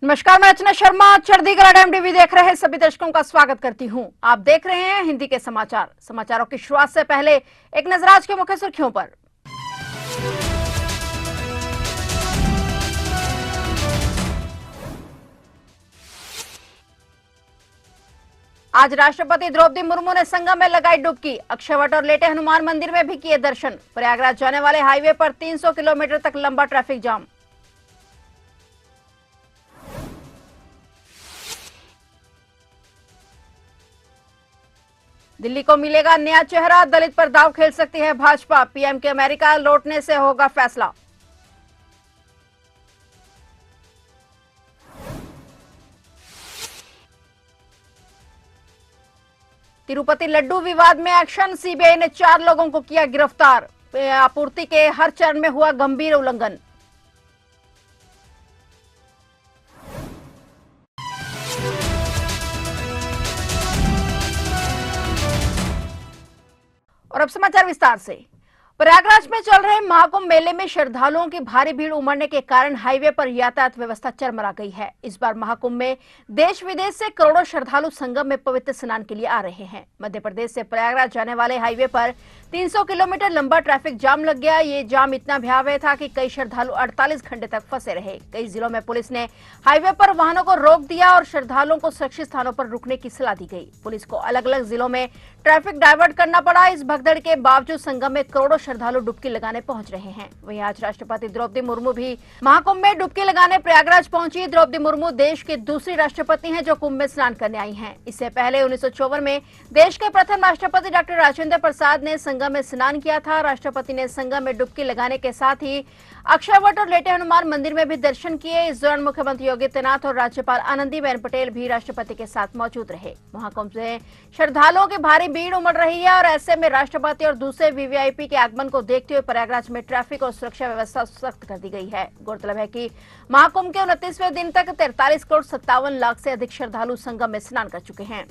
नमस्कार, मैं रचना शर्मा। चढ़ीगढ़ एमटीवी देख रहे सभी दर्शकों का स्वागत करती हूं। आप देख रहे हैं हिंदी के समाचार। समाचारों की शुरुआत से पहले एक नजर आज के मुख्य सुर्खियों पर। आज राष्ट्रपति द्रौपदी मुर्मू ने संगम में लगाई डुबकी। अक्षयवट और लेटे हनुमान मंदिर में भी किए दर्शन। प्रयागराज जाने वाले हाईवे पर 300 किलोमीटर तक लंबा ट्रैफिक जाम। दिल्ली को मिलेगा नया चेहरा, दलित पर दांव खेल सकती है भाजपा। पीएम के अमेरिका लौटने से होगा फैसला। तिरुपति लड्डू विवाद में एक्शन, सीबीआई ने 4 लोगों को किया गिरफ्तार। आपूर्ति के हर चरण में हुआ गंभीर उल्लंघन। और अब समाचार विस्तार से। प्रयागराज में चल रहे महाकुंभ मेले में श्रद्धालुओं की भारी भीड़ उमड़ने के कारण हाईवे पर यातायात व्यवस्था चरमरा गई है। इस बार महाकुंभ में देश विदेश से करोड़ों श्रद्धालु संगम में पवित्र स्नान के लिए आ रहे हैं। मध्य प्रदेश से प्रयागराज जाने वाले हाईवे पर 300 किलोमीटर लंबा ट्रैफिक जाम लग गया। ये जाम इतना भयावह था कि कई श्रद्धालु 48 घंटे तक फंसे रहे। कई जिलों में पुलिस ने हाईवे पर वाहनों को रोक दिया और श्रद्धालुओं को सुरक्षित स्थानों पर रुकने की सलाह दी गई। पुलिस को अलग अलग जिलों में ट्रैफिक डायवर्ट करना पड़ा। इस भगदड़ के बावजूद संगम में करोड़ों श्रद्धालु डुबकी लगाने पहुंच रहे हैं। वहीं आज राष्ट्रपति द्रौपदी मुर्मू भी महाकुंभ में डुबकी लगाने प्रयागराज पहुंची। द्रौपदी मुर्मू देश की दूसरी राष्ट्रपति हैं जो कुंभ में स्नान करने आई हैं। इससे पहले 1954 में देश के प्रथम राष्ट्रपति डॉक्टर राजेंद्र प्रसाद ने संगम में स्नान किया था। राष्ट्रपति ने संगम में डुबकी लगाने के साथ ही अक्षयवट और लेटे हनुमान मंदिर में भी दर्शन किए। इस दौरान मुख्यमंत्री योगी आदित्यनाथ और राज्यपाल आनंदीबेन पटेल भी राष्ट्रपति के साथ मौजूद रहे। महाकुंभ में श्रद्धालुओं की भारी भीड़ उमड़ रही है और ऐसे में राष्ट्रपति और दूसरे वीवीआईपी के आगमन को देखते हुए प्रयागराज में ट्रैफिक और सुरक्षा व्यवस्था सख्त कर दी गई है। गौरतलब है कि महाकुंभ के 29वें दिन तक 43 करोड़ 57 लाख से अधिक श्रद्धालु संगम में स्नान कर चुके हैं।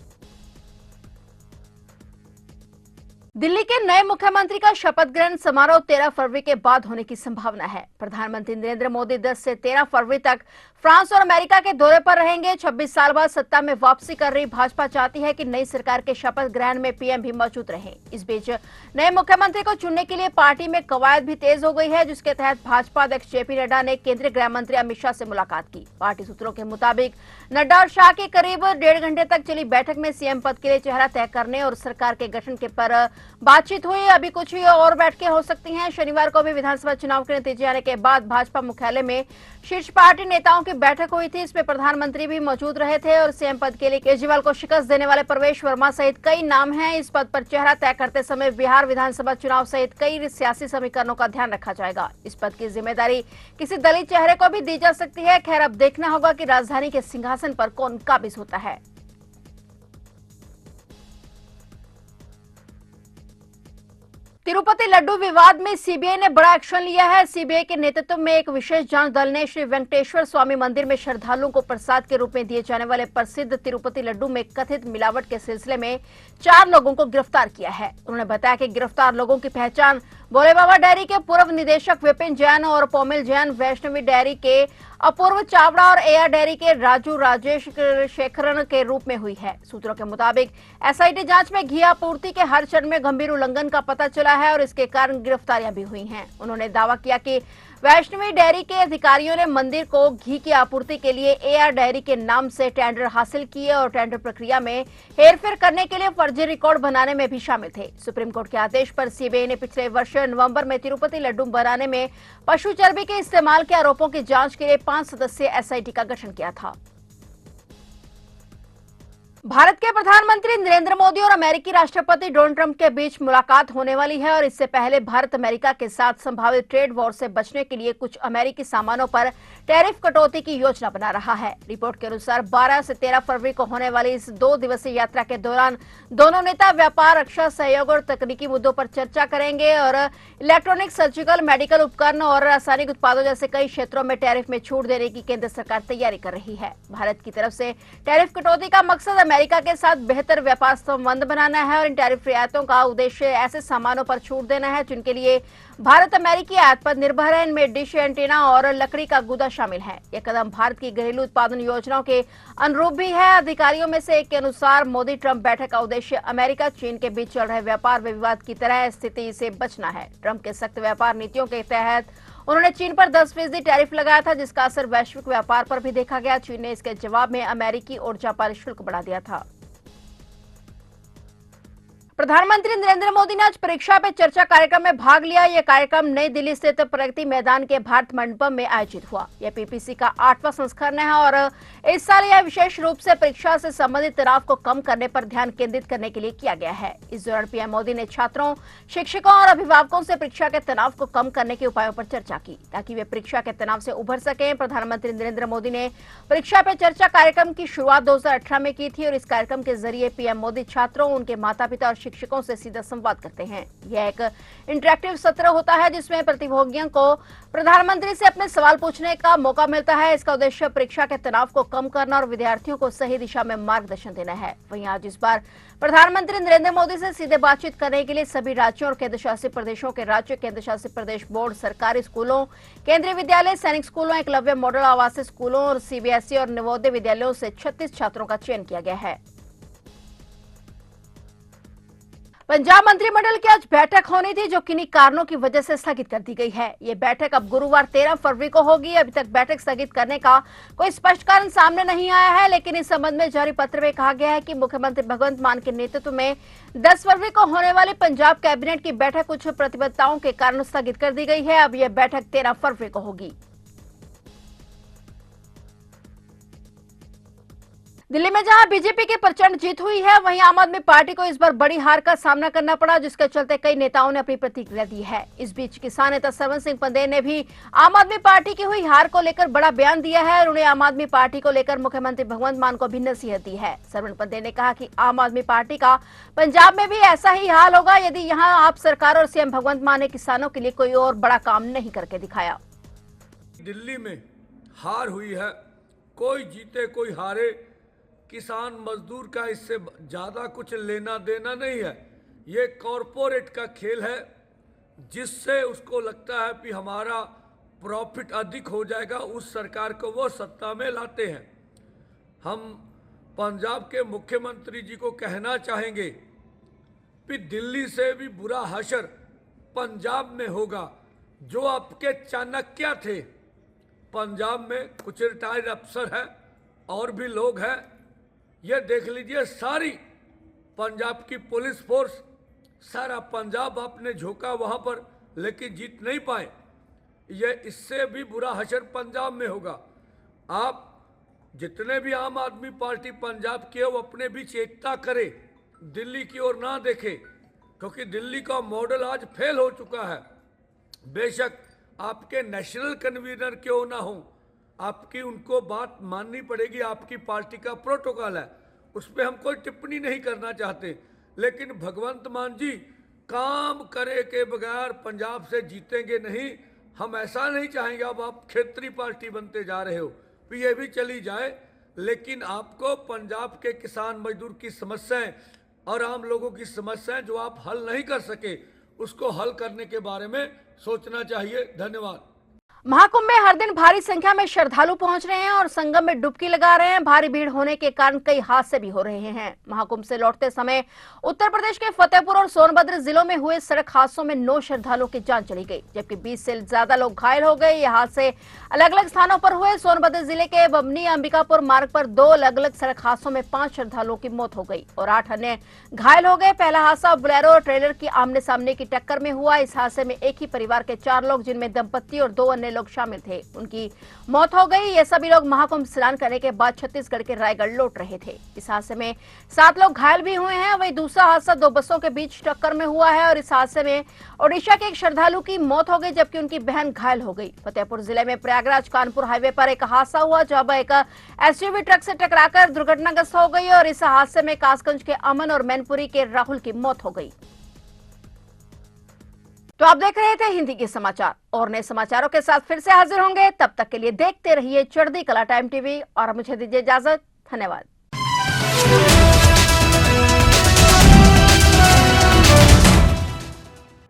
दिल्ली के नए मुख्यमंत्री का शपथ ग्रहण समारोह 13 फरवरी के बाद होने की संभावना है। प्रधानमंत्री नरेंद्र मोदी 10 से 13 फरवरी तक फ्रांस और अमेरिका के दौरे पर रहेंगे। 26 साल बाद सत्ता में वापसी कर रही भाजपा चाहती है कि नई सरकार के शपथ ग्रहण में पीएम भी मौजूद रहे। इस बीच नए मुख्यमंत्री को चुनने के लिए पार्टी में कवायद भी तेज हो गई है, जिसके तहत भाजपा अध्यक्ष जेपी नड्डा ने केंद्रीय गृह मंत्री अमित शाह से मुलाकात की। पार्टी सूत्रों के मुताबिक नड्डा और शाह की करीब 1.5 घंटे तक चली बैठक में सीएम पद के लिए चेहरा तय करने और सरकार के गठन के पर बातचीत हुई। अभी कुछ ही और बैठकें हो सकती हैं। शनिवार को भी विधानसभा चुनाव के नतीजे आने के बाद भाजपा मुख्यालय में शीर्ष पार्टी नेताओं की बैठक हुई थी। इसमें प्रधानमंत्री भी मौजूद रहे थे और सीएम पद के लिए केजरीवाल को शिकस्त देने वाले प्रवेश वर्मा सहित कई नाम हैं। इस पद पर चेहरा तय करते समय बिहार विधानसभा चुनाव सहित कई सियासी समीकरणों का ध्यान रखा जाएगा। इस पद की जिम्मेदारी किसी दलित चेहरे को भी दी जा सकती है। खैर, अब देखना होगा कि राजधानी के सिंहासन पर कौन काबिज होता है। तिरुपति लड्डू विवाद में सीबीआई ने बड़ा एक्शन लिया है। सीबीआई के नेतृत्व में एक विशेष जांच दल ने श्री वेंकटेश्वर स्वामी मंदिर में श्रद्धालुओं को प्रसाद के रूप में दिए जाने वाले प्रसिद्ध तिरुपति लड्डू में कथित मिलावट के सिलसिले में 4 लोगों को गिरफ्तार किया है। उन्होंने बताया कि गिरफ्तार लोगों की पहचान भोले बाबा डेयरी के पूर्व निदेशक विपिन जैन और पोमिल जैन, वैष्णवी डेयरी के अपूर्व चावड़ा और एआर डेयरी के राजू राजेश शेखरन के रूप में हुई है। सूत्रों के मुताबिक एसआईटी जांच में घी आपूर्ति के हर चरण में गंभीर उल्लंघन का पता चला है और इसके कारण गिरफ्तारियां भी हुई हैं। उन्होंने दावा किया कि वैष्णवी डेयरी के अधिकारियों ने मंदिर को घी की आपूर्ति के लिए एआर डेयरी के नाम से टेंडर हासिल किए और टेंडर प्रक्रिया में हेरफेर करने के लिए फर्जी रिकॉर्ड बनाने में भी शामिल थे। सुप्रीम कोर्ट के आदेश पर सीबीआई ने पिछले वर्ष नवंबर में तिरुपति लड्डू बनाने में पशु चर्बी के इस्तेमाल के आरोपों की जांच के लिए 5 सदस्यीय एसआईटी का गठन किया था। भारत के प्रधानमंत्री नरेंद्र मोदी और अमेरिकी राष्ट्रपति डोनाल्ड ट्रंप के बीच मुलाकात होने वाली है और इससे पहले भारत अमेरिका के साथ संभावित ट्रेड वॉर से बचने के लिए कुछ अमेरिकी सामानों पर टैरिफ कटौती की योजना बना रहा है। रिपोर्ट के अनुसार 12 से 13 फरवरी को होने वाली इस 2 दिवसीय यात्रा के दौरान दोनों नेता व्यापार, रक्षा सहयोग और तकनीकी मुद्दों पर चर्चा करेंगे और इलेक्ट्रॉनिक, सर्जिकल, मेडिकल उपकरण और रासायनिक उत्पादों जैसे कई क्षेत्रों में टैरिफ में छूट देने की केंद्र सरकार तैयारी कर रही है। भारत की तरफ से टैरिफ कटौती का मकसद अमेरिका के साथ बेहतर व्यापार संबंध बनाना है और इन टैरिफ रियायतों का उद्देश्य ऐसे सामानों पर छूट देना है जिनके लिए भारत अमेरिकी आयात पर निर्भर है। इनमें डिश एंटीना और लकड़ी का गुदा शामिल है। यह कदम भारत की घरेलू उत्पादन योजनाओं के अनुरूप भी है। अधिकारियों में से एक के अनुसार मोदी ट्रंप बैठक का उद्देश्य अमेरिका चीन के बीच चल रहे व्यापार विवाद की तरह स्थिति से बचना है। ट्रंप के सख्त व्यापार नीतियों के तहत उन्होंने चीन पर 10% टैरिफ लगाया था, जिसका असर वैश्विक व्यापार पर भी देखा गया। चीन ने इसके जवाब में अमेरिकी ऊर्जा पर शुल्क बढ़ा दिया था। प्रधानमंत्री नरेंद्र मोदी ने आज परीक्षा पे चर्चा कार्यक्रम में भाग लिया। यह कार्यक्रम नई दिल्ली स्थित प्रगति मैदान के भारत मंडपम में आयोजित हुआ। यह पीपीसी का 8वां संस्करण है और इस साल यह विशेष रूप से परीक्षा से संबंधित तनाव को कम करने पर ध्यान केंद्रित करने के लिए किया गया है। इस दौरान पीएम मोदी ने छात्रों, शिक्षकों और अभिभावकों से परीक्षा के तनाव को कम करने के उपायों पर चर्चा की ताकि वे परीक्षा के तनाव से उभर सकें। प्रधानमंत्री नरेंद्र मोदी ने परीक्षा पे चर्चा कार्यक्रम की शुरुआत 2018 में की थी और इस कार्यक्रम के जरिए पीएम मोदी छात्रों, उनके माता पिता और शिक्षकों से सीधा संवाद करते हैं। यह एक इंटरैक्टिव सत्र होता है जिसमें प्रतिभागियों को प्रधानमंत्री से अपने सवाल पूछने का मौका मिलता है। इसका उद्देश्य परीक्षा के तनाव को कम करना और विद्यार्थियों को सही दिशा में मार्गदर्शन देना है। वहीं आज इस बार प्रधानमंत्री नरेंद्र मोदी से सीधे बातचीत करने के लिए सभी राज्यों और केंद्रशासित प्रदेशों के राज्य केंद्रशासित प्रदेश बोर्ड, सरकारी स्कूलों, केंद्रीय विद्यालय, सैनिक स्कूलों, एकलव्य मॉडल आवासीय स्कूलों और सीबीएसई और नवोदय विद्यालयों से 36 छात्रों का चयन किया गया है। पंजाब मंत्रिमंडल की आज बैठक होनी थी जो किन्हीं कारणों की वजह से स्थगित कर दी गई है। ये बैठक अब गुरुवार 13 फरवरी को होगी। अभी तक बैठक स्थगित करने का कोई स्पष्ट कारण सामने नहीं आया है, लेकिन इस संबंध में जारी पत्र में कहा गया है कि मुख्यमंत्री भगवंत मान के नेतृत्व में 10 फरवरी को होने वाली पंजाब कैबिनेट की बैठक कुछ प्रतिबद्धताओं के कारण स्थगित कर दी गई है। अब यह बैठक 13 फरवरी को होगी। दिल्ली में जहां बीजेपी की प्रचंड जीत हुई है, वहीं आम आदमी पार्टी को इस बार बड़ी हार का सामना करना पड़ा, जिसके चलते कई नेताओं ने अपनी प्रतिक्रिया दी है। इस बीच किसान नेता सरवण सिंह पंदेर ने भी आम आदमी पार्टी की हुई हार को लेकर बड़ा बयान दिया है। उन्होंने आम आदमी पार्टी को लेकर मुख्यमंत्री भगवंत मान को भी नसीहत दी है। सरवण पंदेर ने कहा कि आम आदमी पार्टी का पंजाब में भी ऐसा ही हाल होगा यदि यहाँ आप सरकार और सीएम भगवंत मान ने किसानों के लिए कोई और बड़ा काम नहीं करके दिखाया। दिल्ली में हार हुई है, कोई जीते कोई हारे, किसान मजदूर का इससे ज़्यादा कुछ लेना देना नहीं है। ये कॉरपोरेट का खेल है जिससे उसको लगता है कि हमारा प्रॉफिट अधिक हो जाएगा, उस सरकार को वो सत्ता में लाते हैं। हम पंजाब के मुख्यमंत्री जी को कहना चाहेंगे कि दिल्ली से भी बुरा हशर पंजाब में होगा। जो आपके चाणक्य थे, पंजाब में कुछ रिटायर्ड अफसर हैं और भी लोग हैं, ये देख लीजिए सारी पंजाब की पुलिस फोर्स, सारा पंजाब आपने झोंका वहाँ पर, लेकिन जीत नहीं पाए। ये इससे भी बुरा हशर पंजाब में होगा। आप जितने भी आम आदमी पार्टी पंजाब के वो अपने बीच एकता करे, दिल्ली की ओर ना देखे, क्योंकि दिल्ली का मॉडल आज फेल हो चुका है। बेशक आपके नेशनल कन्वीनर क्यों ना हो, आपकी उनको बात माननी पड़ेगी, आपकी पार्टी का प्रोटोकॉल है, उस पर हम कोई टिप्पणी नहीं करना चाहते। लेकिन भगवंत मान जी काम करे के बगैर पंजाब से जीतेंगे नहीं। हम ऐसा नहीं चाहेंगे अब आप क्षेत्रीय पार्टी बनते जा रहे हो, फिर ये भी चली जाए, लेकिन आपको पंजाब के किसान मजदूर की समस्याएं और आम लोगों की समस्याएं जो आप हल नहीं कर सके, उसको हल करने के बारे में सोचना चाहिए। धन्यवाद। महाकुंभ में हर दिन भारी संख्या में श्रद्धालु पहुंच रहे हैं और संगम में डुबकी लगा रहे हैं। भारी भीड़ होने के कारण कई हादसे भी हो रहे हैं। महाकुंभ से लौटते समय उत्तर प्रदेश के फतेहपुर और सोनभद्र जिलों में हुए सड़क हादसों में 9 श्रद्धालुओं की जान चली गई, जबकि 20 से ज्यादा लोग घायल हो गए। ये हादसे अलग अलग स्थानों पर हुए। सोनभद्र जिले के बमनी अंबिकापुर मार्ग पर 2 अलग अलग सड़क हादसों में 5 श्रद्धालुओं की मौत हो गई और 8 अन्य घायल हो गए। पहला हादसा बोलेरो और ट्रेलर की आमने सामने की टक्कर में हुआ। इस हादसे में एक ही परिवार के 4 लोग, जिनमें दंपत्ति और 2 अन्य लोग शामिल थे, उनकी मौत हो गई। ये सभी लोग महाकुंभ स्नान करने के बाद छत्तीसगढ़ के रायगढ़ लौट रहे थे। इस हादसे में 7 लोग घायल भी हुए हैं। वहीं दूसरा हादसा 2 बसों के बीच टक्कर में हुआ है और इस हादसे में ओडिशा के एक श्रद्धालु की मौत हो गई, जबकि उनकी बहन घायल हो गई। फतेहपुर जिले में प्रयागराज कानपुर हाईवे पर एक हादसा हुआ जब एक एसयूवी ट्रक से टकराकर दुर्घटनाग्रस्त हो गई और इस हादसे में कासगंज के अमन और मैनपुरी के राहुल की मौत हो गई। तो आप देख रहे थे हिंदी के समाचार और नए समाचारों के साथ फिर से हाजिर होंगे। तब तक के लिए देखते रहिए चढ़ती कला टाइम टीवी और मुझे दीजिए इजाजत। धन्यवाद।